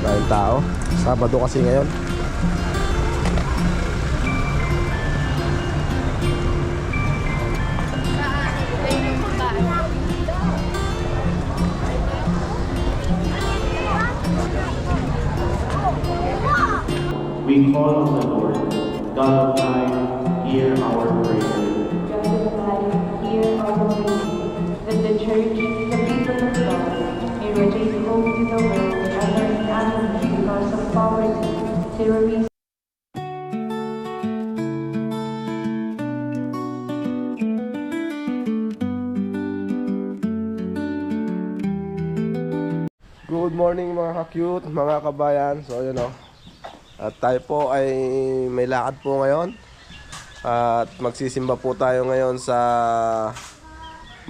Maraming tao. Sabado kasi ngayon. We call on the Lord, God of life, hear our prayer. God of life, hear our prayer. That the church, the people of God, may radiate hope to the world under an agony because of poverty, terrorism. Good morning mga ka-cute, mga kabayan. So yun o. At tayo po ay may lakad po ngayon. At magsisimba po tayo ngayon sa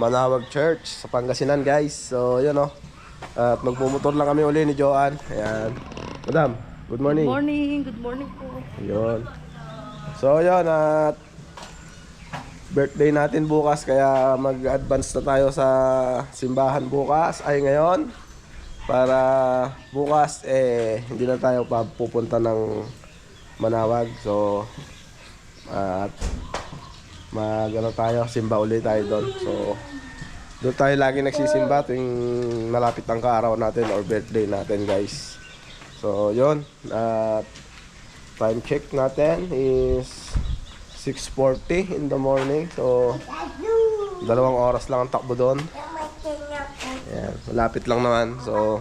Manawag Church sa Pangasinan, guys. So yun o. At magmumotor lang kami uli ni Joanne. Ayan. Madam, good morning. Good morning po. Yun. So yun, at birthday natin bukas, kaya mag-advance na tayo sa simbahan bukas ay ngayon, para bukas hindi na tayo pupunta ng Manawag. So at tayo, simba ulit tayo doon. So doon tayo lagi nagsisimba tuwing malapit ang kaarawan natin or birthday natin, guys. So yun, at time check natin is 6:40 in the morning. So 2 oras lang ang takbo doon. Ayan, malapit lang naman. So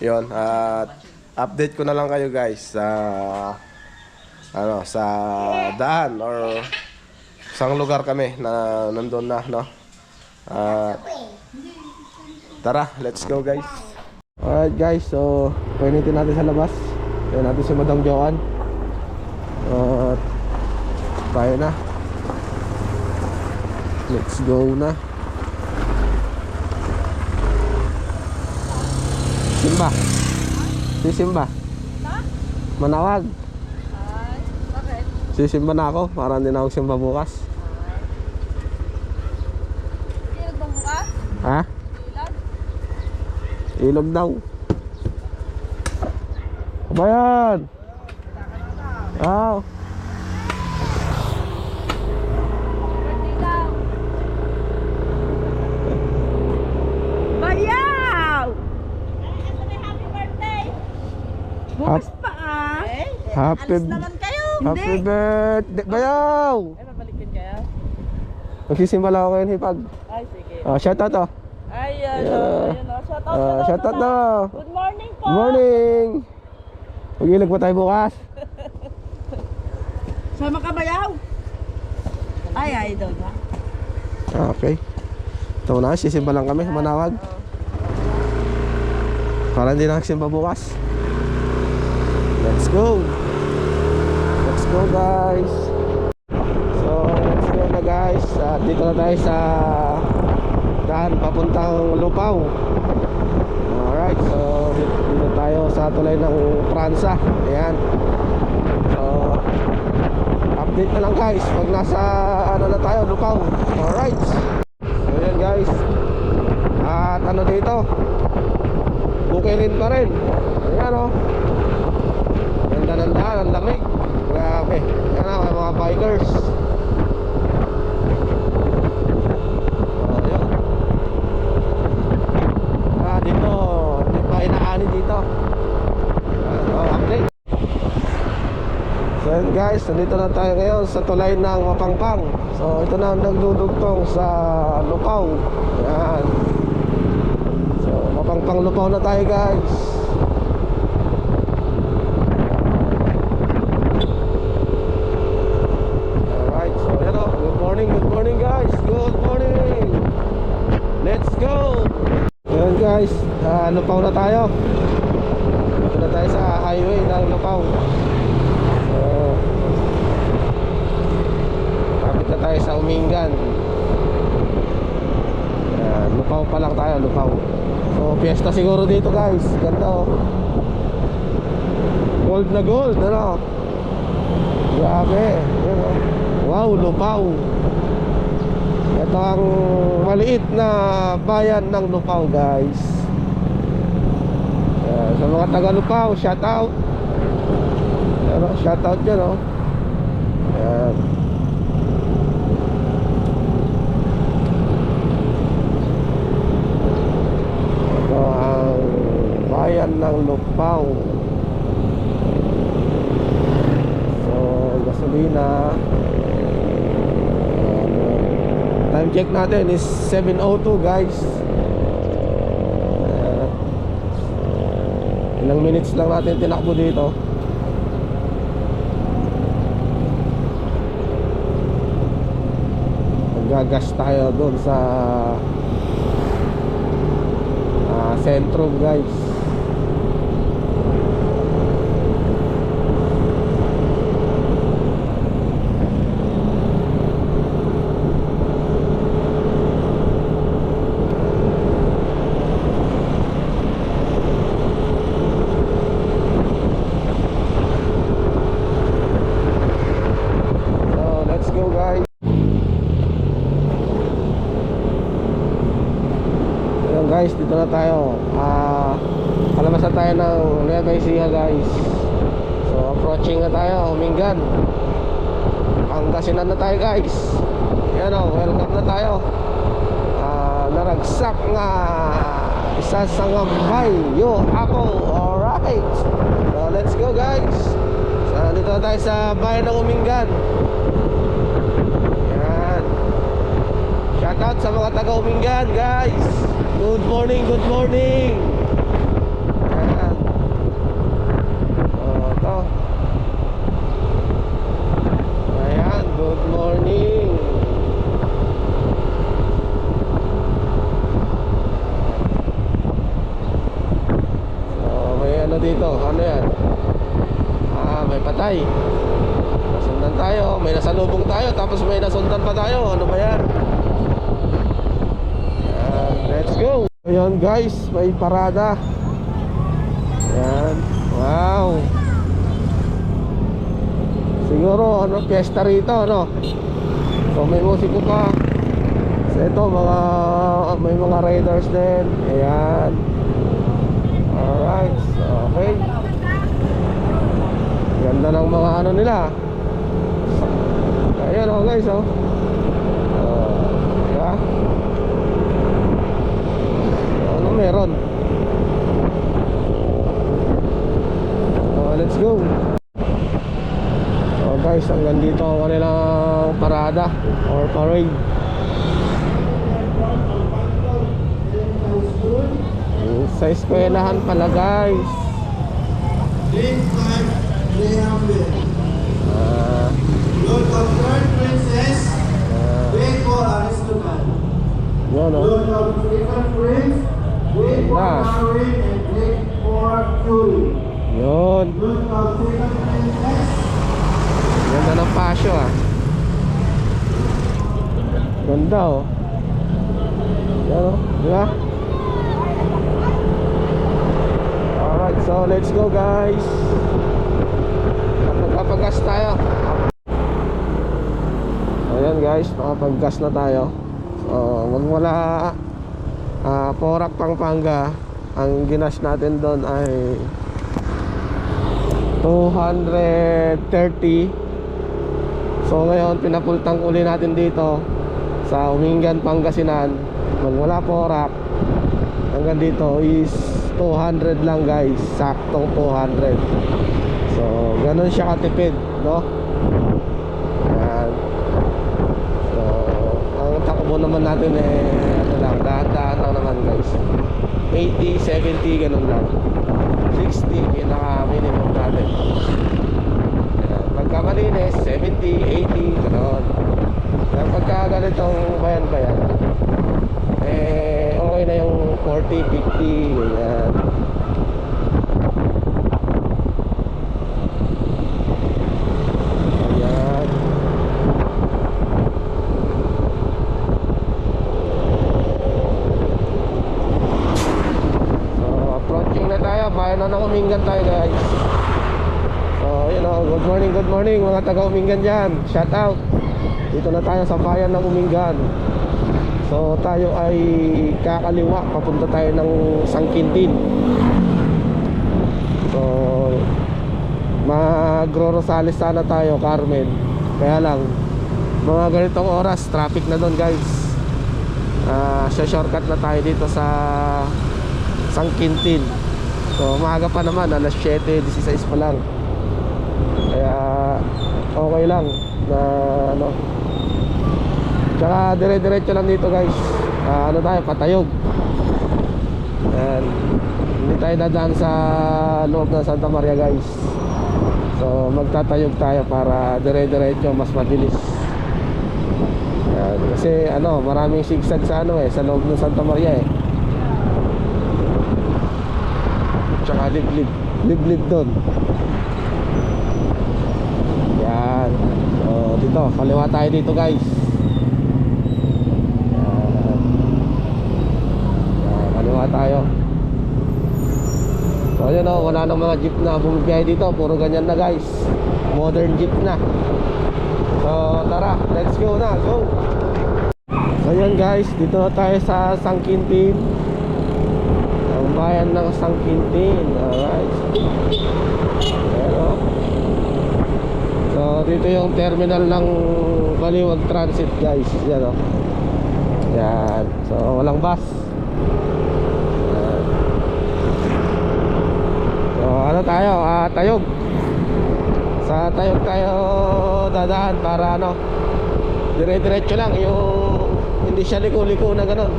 yun, at update ko na lang kayo, guys, sa sa daan or isang lugar kami na nandun na, no? Tara, let's go, guys. Alright, guys, so painitin natin sa labas. Ayan natin si Madam Joanne. Tayo na. Let's go na. Simba. Sisimba. Manawag. Bakit? Sisimba na ako. Para hindi na ako simba bukas. Ilog bang bukas? Ha? Ilog? Ilog daw. Kabayan! Ah. Birthday daw. Bayaw! Happy birthday! Bukas pa ah! Happy naman kayo! Happy birthday! Bayaw! Ay, babalikin kayo? Magsisimba lang ako ngayon, hipag. Ay, sige. Shout out to. Ay, shout Shout out to. Good morning po! Good morning! Mag-ilog pa tayo bukas. Sama ka bayaw? Ay, doon ha? Okay. Ito na, sisimba lang kami, Manawag. Para hindi na nagsimba bukas. Let's go! Let's go, guys! So, let's go na, guys. Dito na tayo sa daan papuntang Lupaw. Alright, so dito tayo sa tulay ng Pransa. Ayan. So, update na lang, guys, pag nasa na tayo, Lupaw. Alright. So yan, guys. At dito, bukilin pa rin. Ayan o. Ganda ng daan, ang lamig. Grabe. Yan o, mga bikers. Ayan. Dito, hindi pa inaani dito. Update. So yun, guys, nandito na tayo ngayon sa tulay ng Mapangpang. So ito na ang nagdudugtong sa Lupaw. Ayan. So Mapangpang Lupaw na tayo, guys. Alright, so yan o. Good morning, guys. Good morning. Let's go. Ayan, guys, Lupaw na tayo. Dito na tayo sa highway ng Lupaw. So kapit na tayo sa Umingan. Lupaw pa lang tayo, Lupaw. So piyesta siguro dito, guys. Ganda o. Gold na gold, ano? Grabe. Ayan, o. Wow, Lupaw. Ito ang maliit na bayan ng Lupaw, guys. Sa mga mga Tagalupaw, shout out. Ano, shout out dyan, oh. Ayan. Ito ang bayan ng Lupaw. So, gasolina. Time check natin is 7:02 guys. Ilang minutes lang natin tinakbo dito. Maggagas tayo doon sa sentro guys. Guys, dito na tayo. Kalamasan tayo ng Nueva Ecija guys. So approaching na tayo, Humingan. Pangasinan na tayo guys. Yan o, welcome na tayo. Naragsak nga isa sa ngambay yo ako. Alright, so let's go guys. So dito na tayo sa bayan ng Humingan. Yan. Shout out sa mga taga Humingan guys. Good morning, good morning. Ayan. Ito. Ayan, good morning. So, may ano dito, ano yan? May patay. Nasundan tayo, may nasalubong tayo, tapos may nasundan pa tayo. Ano ba yan? Let's go. Ayan guys, may parada. Ayan. Wow. Siguro ano, fiesta rito, no? So may musiko pa. So ito may mga riders din. Ayan. Alright, so, okay. Ganda ng mga ano nila. Ayan oh guys, oh. Diba? Meron. Let's go. So guys, hanggang dito ang kanilang parada or parade. Sa eskwelahan pala guys. Lord of third princess, wait for Aristotle. Yun o. Lord of second prince, wait for Harry and wait for Curie. Yun. Lord of second princess, Ganda ng pasyo ah. Ganda oh. Yan oh. Diba? Alright, so let's go guys. Nakapag-gas tayo. Ayan guys, nakapag-gas na tayo. So magmula Porac, Pampanga, ang ginas natin doon ay 230. So ngayon pinapultang uli natin dito sa Humingan, Pangasinan. Magmula Porac hanggang dito is 200 lang guys, saktong 200. So ganun siya katipid, no? Ayan. So ang takbo naman natin ano lang, dahan-dahan lang naman guys. 80, 70, ganun lang. 60 pinaka minimum natin. Ayan. Pagka malinis 70, 80, ganun. Kaya pagka ganitong bayan-bayan, okay na yung 40, 50, ganyan. Ayan. So approaching na tayo, bayan na ng Humingan tayo guys. So you know, good morning mga taga Humingan dyan. Shout out. Dito na tayo sa bayan ng Humingan. So tayo ay kakaliwa, papunta tayo ng Sangkintin. Rosales sana tayo, Carmen. Kaya lang mga ganitong oras, traffic na doon guys. Shortcut na tayo dito sa San Quintin. So maaga pa naman, alas 7:16 pa lang. Kaya okay lang na ano. Tsaka dire-diretso lang dito guys. Ano tayo, patayog. Ayan. Hindi tayo dadaan sa loob ng Santa Maria guys. So magtatayog tayo para dire-diretso, mas mabilis. Ayan. Kasi ano, maraming sigsag sa ano sa loob ng Santa Maria Tsaka liblib doon. Yan. So dito, kaliwa tayo dito guys. Yan, kaliwa tayo. So yun wala nang mga jeep na bumibiyahe dito. Puro ganyan na guys. Modern jeep na. So tara, let's go na, go. So yun guys, dito na tayo sa San Quintin, ang bayan ng San Quintin. Alright. Pero so dito yung terminal ng Baliwag Transit guys. Yan Yan. So walang bus. Yan. So ano tayo? Tayog. Sa tayog tayo dadaan para ano, dire-diretso lang, yung hindi siya liko-liko na gano'n.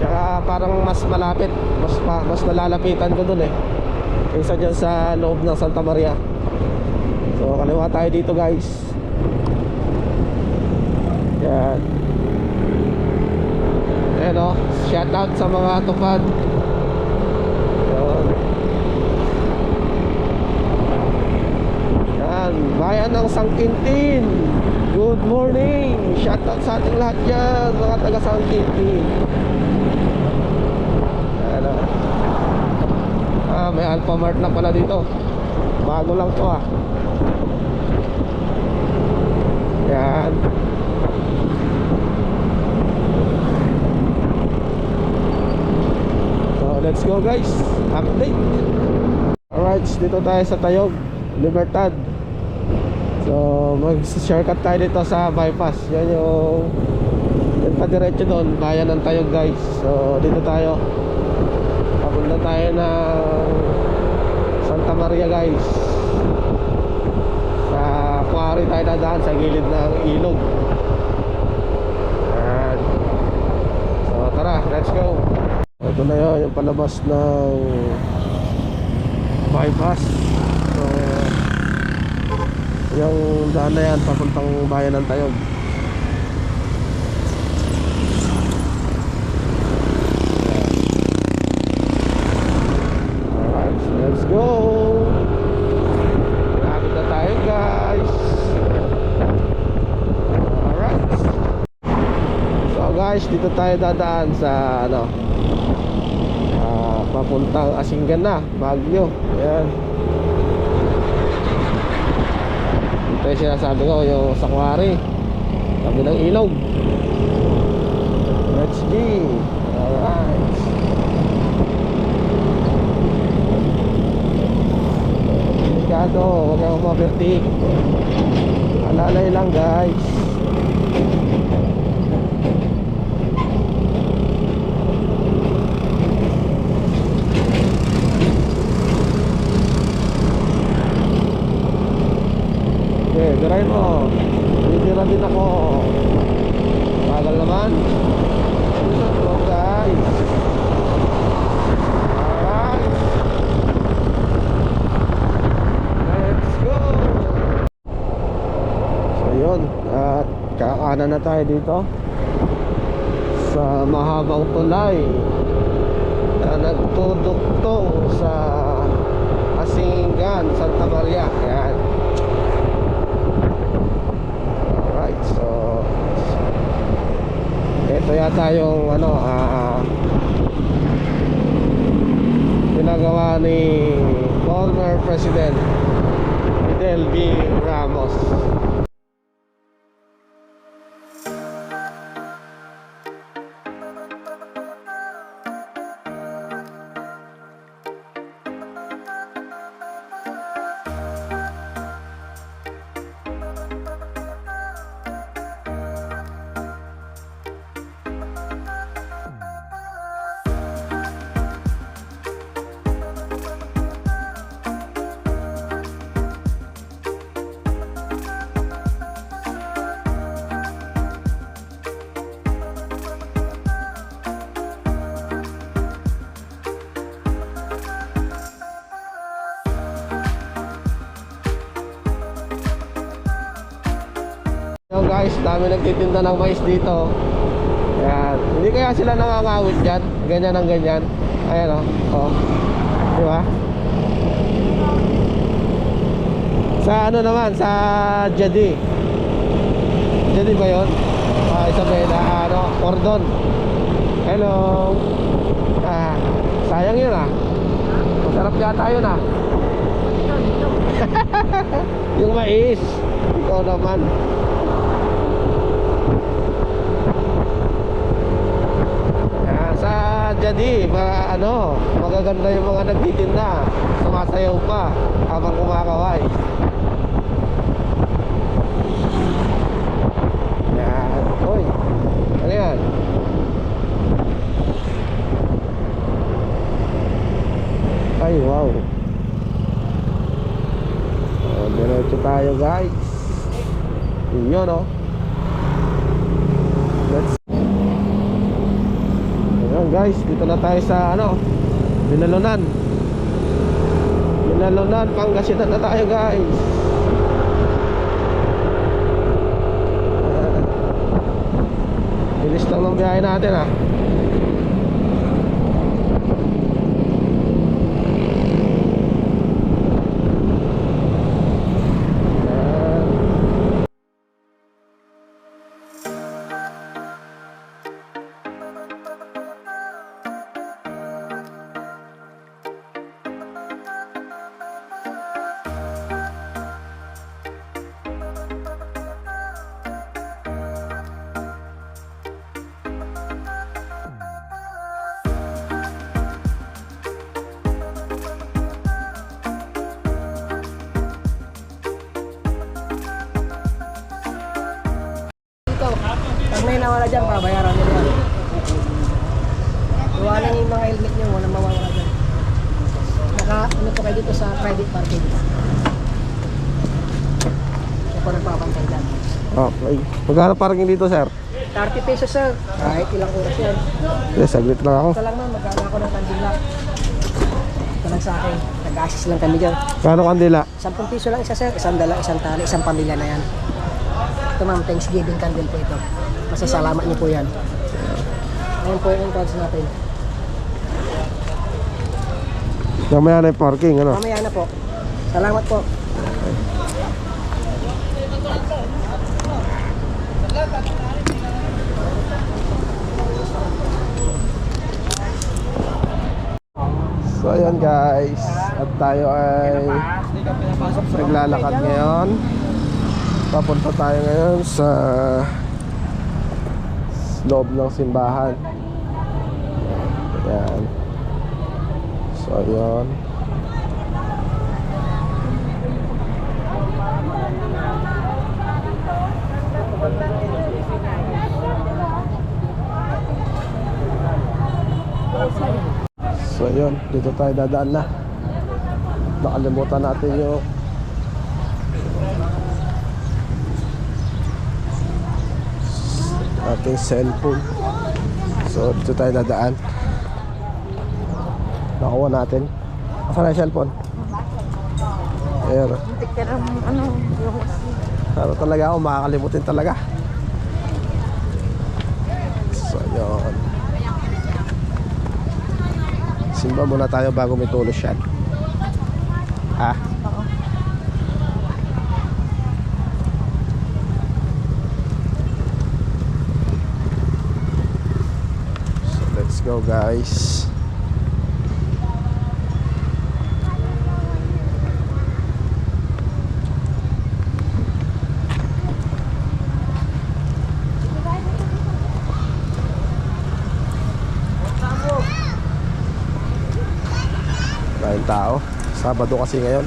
Tsaka parang mas malapit, mas nalalapitan ko dun kaysa dyan sa loob ng Santa Maria. So kaliwa tayo dito guys. Yan. Ayan shout out sa mga tupad. Yan, bayan ng San Quintin. Good morning. Shout out sa ating lahat dyan, mga taga San Quintin. May Alphamart na pala dito. Bago lang to Yan. So let's go guys. Update. Alright, dito tayo sa Tayog Libertad. So mag-shortcut tayo dito sa bypass. Yan yung padiretso doon, bayan ng Tayog guys. So dito tayo, papunta tayo ng Santa Maria guys. Sa quarry tayo dadaan, sa gilid ng ilog. Yan. So tara, let's go. Ito na yun, yung palabas ng bypass. So yung daan na yan papuntang bayan ng Tayog. Alright, so let's go. Lapit na tayo guys. Alright. So guys, dito tayo dadaan sa ano, papuntang Asinggan na, Baguio. Ayan. Ito yung sinasabi ko, yung sa quarry, tabi ng ilog. Let's go. Alright. Delikado, huwag kang ma-vertic. Alalay lang guys. Okay, diray mo. Bibira din ako. Bagal naman. Hello guys. Alright. Let's go. So yun, at kakanan na tayo dito sa mahabang tulay na nagtuduktong sa Asinggan, Santa Maria. Yan. So ito yata yung ano ginagawa ni former President Fidel V. Ramos. guys, dami nagtitinda ng mais dito. Ayan. Hindi kaya sila nangangawit dyan? Ganyan ang ganyan. Ayan o. Oh. Di ba? Sa ano naman? Sa Jadi. Jadi ba yun? Isabela. Ano? Cordon. Hello. Sayang yun ah. Masarap yata yun ah. Yung mais. Ikaw naman. Sa Jadi, ano, magaganda yung mga nagtitinda. Sumasayaw pa habang kumakaway. Yan. Uy, ano yan? Ay, wow. Diretso tayo guys. Yun o. Let's. Ayan guys, dito na tayo sa ano, Binalunan. Binalunan, Pangasinan na tayo guys. Bilis lang ng biyahe natin ah. Pag may nawala dyan, pabayaran nyo yan. Iwanan yung mga helmet nyo, walang mawawala dyan. Ano po kayo dito sa private parking. Siya po nagpapantay dyan. Okay. Magkano parking dito sir? 30 pesos sir, kahit ilang oras yan. Yes, saglit lang ako. Ito lang man, magkano ako ng kandila. Ito lang sa akin, nag-assist lang kami dyan. Kano kandila? 10 piso lang isa sir, isang dala, isang tali, isang pamilya na yan. Ito ma'am, Thanksgiving candle po ito. Masasalamat niyo po yan. Ayan po yung entrance natin. Mamaya na yung parking, ano? Mamaya na po. Salamat po. So ayan guys, at tayo ay naglalakad ngayon. Papunta tayo ngayon sa loob ng simbahan. Ayan. So ayan. So yun, dito tayo dadaan na. Nakalimutan natin yung ating cellphone. So dito tayo dadaan. Nakuha natin. Asan na yung cellphone? Ayan. Pero talaga ako makakalimutin talaga. So yun. Simba muna tayo bago may tulos yan. Ha? Oo. So let's go guys. Maraming tao. Sabado kasi ngayon.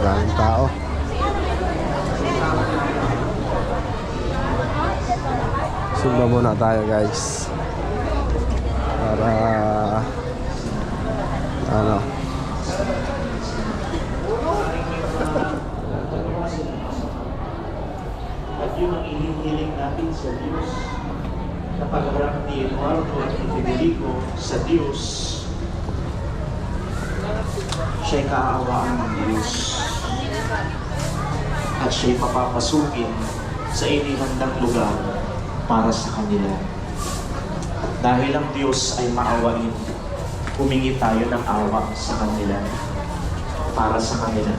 Maraming tao. Simba muna tayo guys para Ano? At yun ang inihiling natin sa Diyos. Na pagharap ni Eduardo at ni Federico sa Diyos, siya'y kaaawaan ng Diyos. At siya'y papapasukin sa inihandang lugar para sa kanila. Dahil ang Diyos ay maawain, humingi tayo ng awa sa kanila, para sa kanila.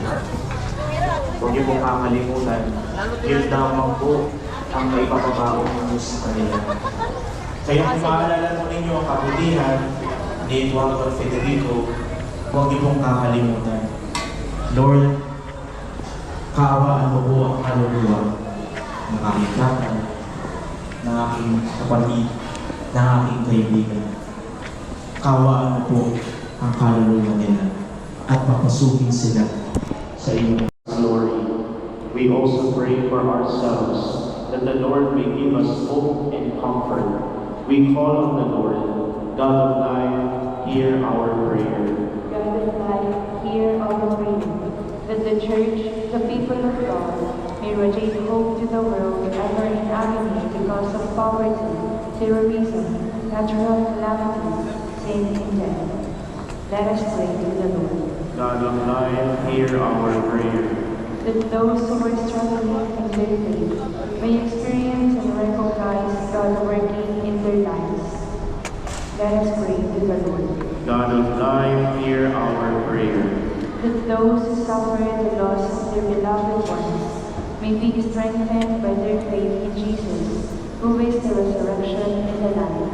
Huwag niyo pong kakalimutan, yun lamang po ang may papabago ng Diyos sa kanila. Kaya kung maalala mo ninyo ang kabutihan ni Eduardo at Federico, huwag niyo pong kakalimutan. Lord, kaawaan mo po ang kaluluwa ng aking tatay, ng aking kapatid, ng aking kaibigan. Kaawaan mo po ang kaluluwa nila at papasukin sila sa iyong glory. We also pray for ourselves that the Lord may give us hope and comfort. We call on the Lord, God of life, hear our prayer. God of life, hear our prayer, that the Church, the people of God, may radiate hope to the world ever in agony because of poverty, terrorism, natural calamities, sin and death. Let us pray to the Lord. God of life, hear our prayer. That those who are struggling in their faith may experience and recognize God working in their lives. Let us pray to the Lord. God of life, hear our prayer. That those who suffer the loss of their beloved ones may be strengthened by their faith in Jesus, who is the resurrection and the life.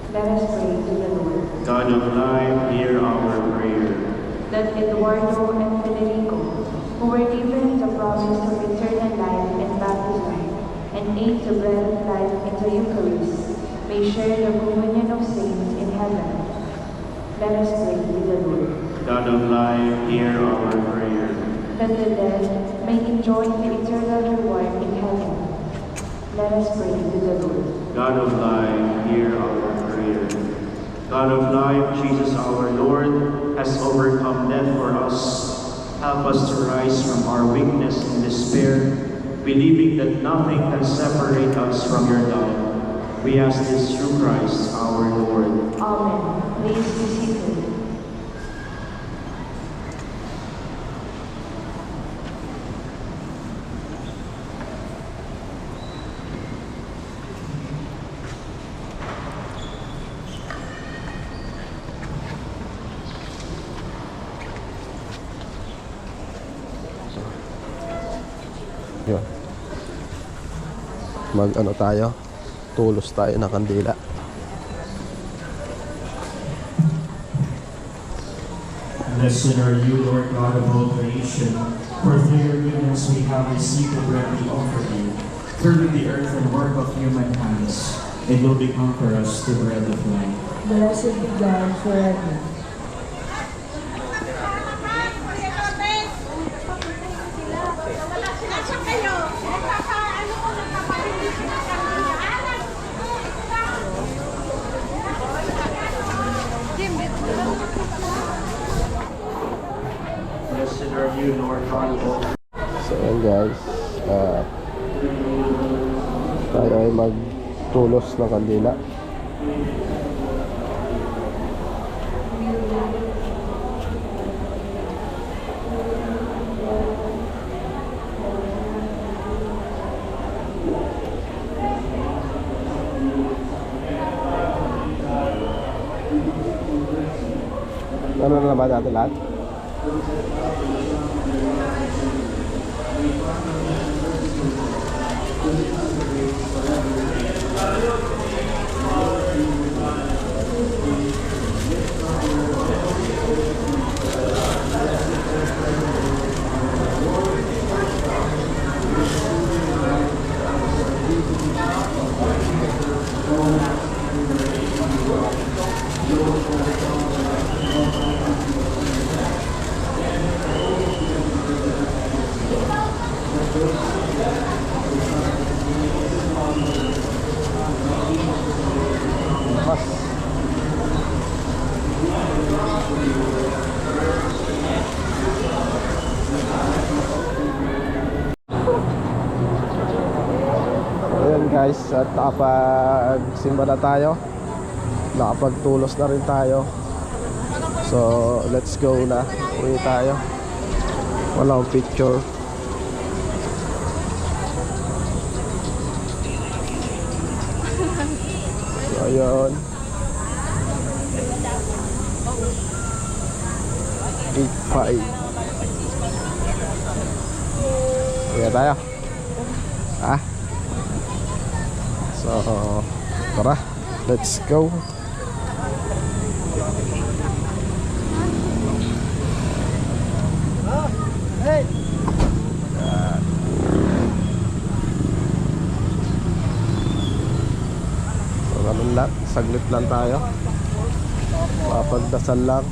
Let us pray to the Lord. God of life, hear our prayer. That Eduardo and Federico, who were given the promise of eternal life and baptism, and ate the bread of life in the Eucharist, may share the communion of saints in heaven. Let us pray to the Lord. God of life, hear our prayer. That the dead may enjoy the eternal reward in heaven. Let us pray to the Lord. God of life, hear our prayer. God of life, Jesus our Lord, has overcome death for us. Help us to rise from our weakness and despair, believing that nothing can separate us from your love. We ask this through Christ our Lord. Amen. Please be seated. Yun. Mag-ano tayo? Tulos tayo ng kandila. Blessed are you, Lord God of all creation, for through your goodness we have received the bread we offer you. Turn the earth and work of human hands, it will become for us the bread of life. Blessed be God forever. Blessed are you, Lord God of all. So yun guys, tayo ay magtulos ng kandila. Ano na ba natin lahat? Mas guys, at nakapagsimba na tayo. Nakapagtulos na rin tayo. So let's go na. Uwi tayo. Wala akong picture. So ayun. 8-5. Uwi tayo. So tara, let's go. So ganun lang, saglit lang tayo. Mapagdasal lang.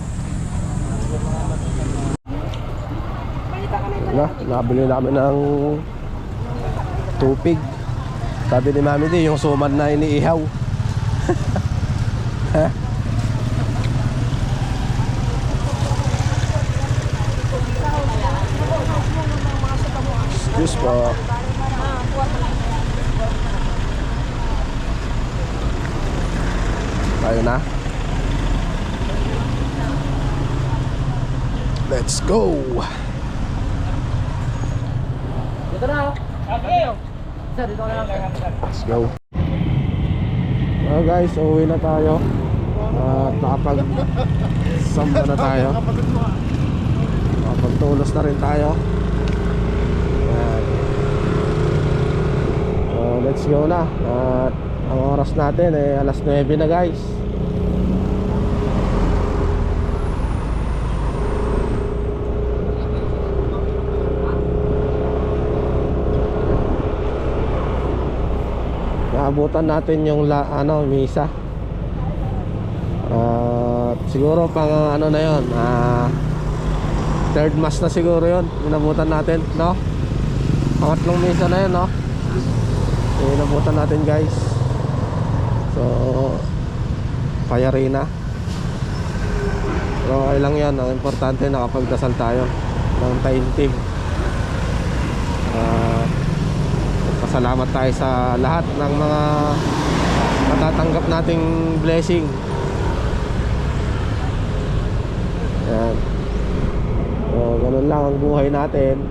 Nabili namin ng tupig. Sabi ni Mami di, yung suman na iniihaw. Excuse po. Tayo na. Let's go. Dito na. Sir, dito na lang. Let's go. Guys, uwi na tayo. At nakapag-samba na tayo. Nakapagtulos na rin tayo. Ayan. Let's go na. At ang oras natin ay alas 9 na guys. Naabutan natin yung misa. Siguro pang ano na yon, third mass na siguro yon. Inabutan natin, no? Pangatlong misa na yun, no? Inabutan natin guys. So payari na. Pero okay lang yan. Ang importante nakapagdasal tayo ng taimtim. Salamat tayo sa lahat ng mga matatanggap nating blessing. Ayan. So, ganun lang ang buhay natin.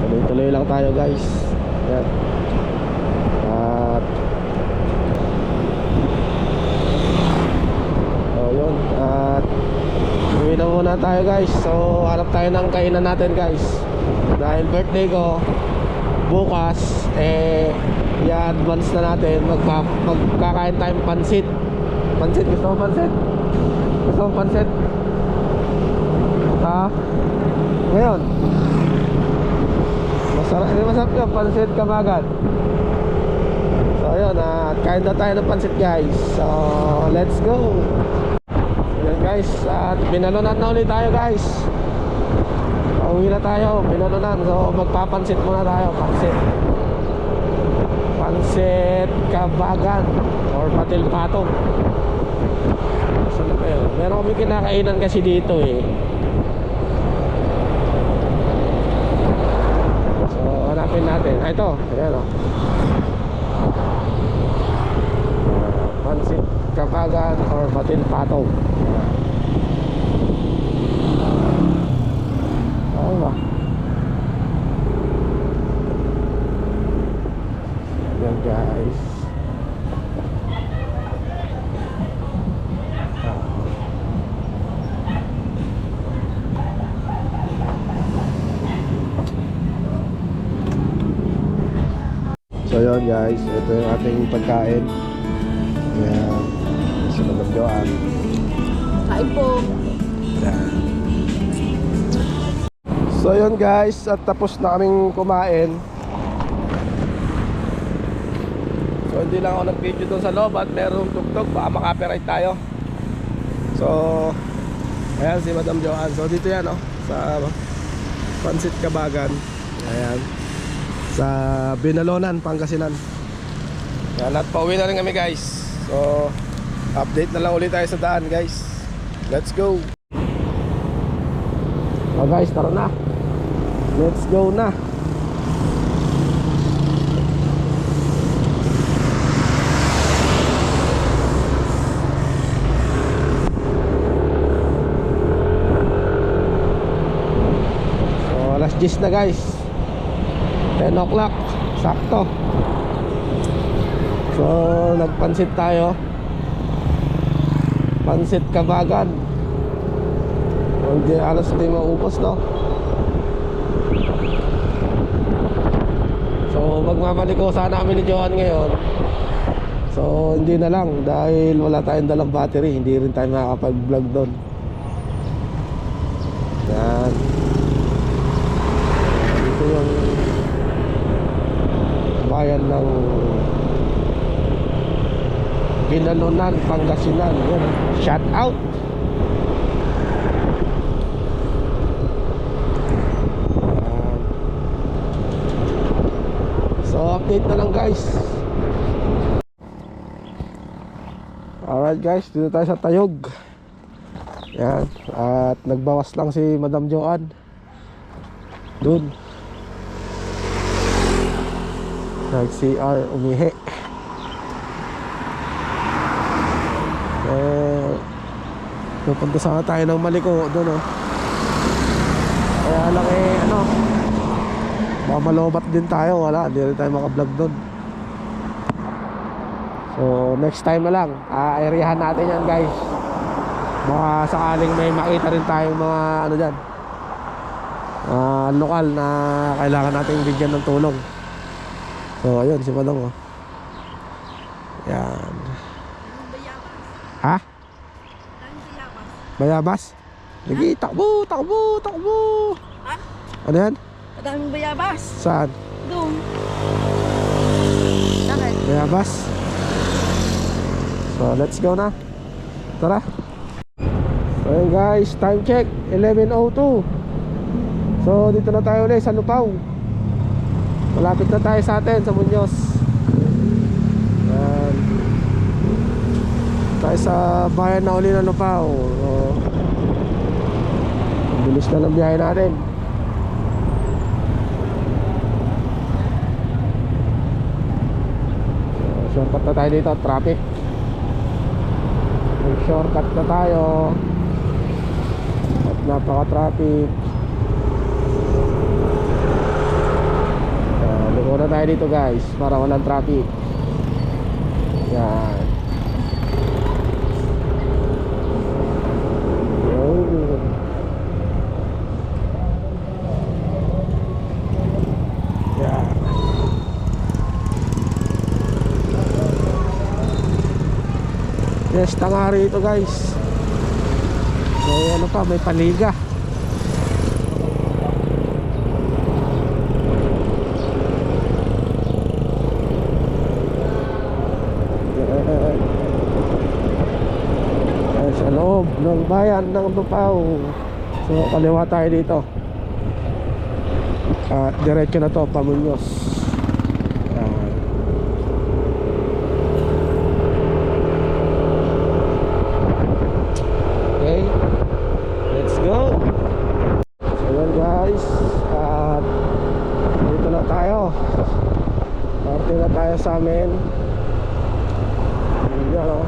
Tuloy-tuloy lang tayo guys. Ayan. At yun. At uwi na muna tayo guys. So hanap tayo ng kainan natin guys. Dahil birthday ko bukas, i-advance na natin. Magkakain tayong pansit. Pansit, gusto mo pansit? Gusto mo pansit? Ha? Ngayon masarap yung pansit Kabagan. So ayun, kain na tayo ng pansit guys. So let's go. Ayan guys, at binalunan na ulit tayo guys. Pauwi na tayo, binalunan. So magpapansit muna tayo. Pansit Kabagan or Patil Patong. Saan na kayo? Meron kami kinakainan kasi dito eh. So hanapin natin. Ito, ayan o. Pansit Kabagan or Patil Patong. Ayan guys. So yun guys, ito yung ating pagkain. Ayan, sa Manamjoan. Kain po. Ayan. So yun guys, at tapos na kaming kumain. So hindi lang ako nag-video doon sa loob at merong tugtog, baka maka-copyright tayo. So ayan si Madam Joanne. So dito yan sa Pansit Kabagan. Ayan, sa Binalonan, Pangasinan. Ayan, at pauwi na rin kami guys. So update na lang ulit tayo sa daan guys. Let's go. So guys, tara na. Let's go na. So alas 10 na guys, 10 o'clock sakto. So nagpansit tayo, pansit kabagan. Hindi alas hindi maupos, no? So magmamaliko sana kami ni Johan ngayon. So hindi na lang dahil wala tayong dalang battery. Hindi rin tayo makakapag-vlog doon. Yan. Ito yung bayan ng Binalunan, Pangasinan. Yan. Shout out. So update na lang guys. Alright guys, dito tayo sa Tayog. Yan. At nagbawas lang si Madam Joan dun. Nag-CR, umihi. Pupunta sana tayo ng Maliko dun, oh. Kaya lang baka malobat din tayo. Wala, hindi rin tayo makablog dun. So next time na lang, areahan natin yan guys. Baka sakaling may makita rin tayong mga dyan, lokal na kailangan nating bigyan ng tulong. So ayun, si Madong, oh. Yan. Ha? Bayabas? Lagi, takbo, takbo, takbo. Ha? Ano yan? Madaming bayabas. Saan? Doon. Bakit? Bayabas. So let's go na. Tara. So yun guys, time check 11:02. So dito na tayo ulit sa Lupaw. Malapit na tayo sa atin, sa Muñoz. Yan. Tayo sa bayan na uli ng Lupaw. So, bilis na ng biyahe natin. So, shortcut na tayo dito, traffic. Shortcut na tayo at napaka-traffic. Luko na tayo dito guys para walang traffic. Yan. Yan. Yes, tangari ito guys. May may paliga. Sa loob ng bayan ng Lupaw. So kaliwa tayo dito. At diretso na to, Pamuñoz. Okay, let's go. So yun guys, at dito na tayo. Parte na tayo sa amin. Yan, oh.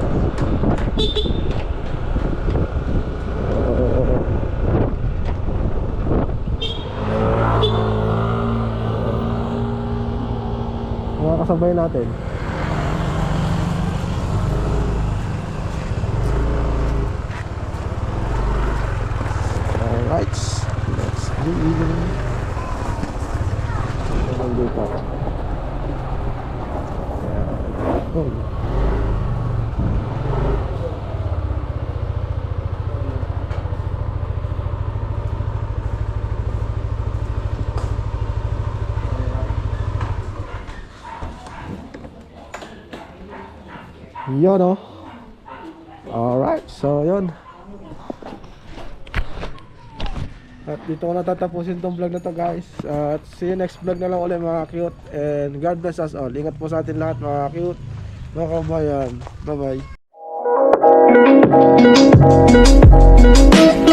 Mga kasabay natin. Alright, let's do it. Dito. Oh. Yun, oh. Alright, so yun. At dito ko natatapusin tong vlog na to guys. At see you next vlog na lang ulit mga cute. And God bless us all. Ingat po sa atin lahat mga cute, mga kabayan. Bye bye.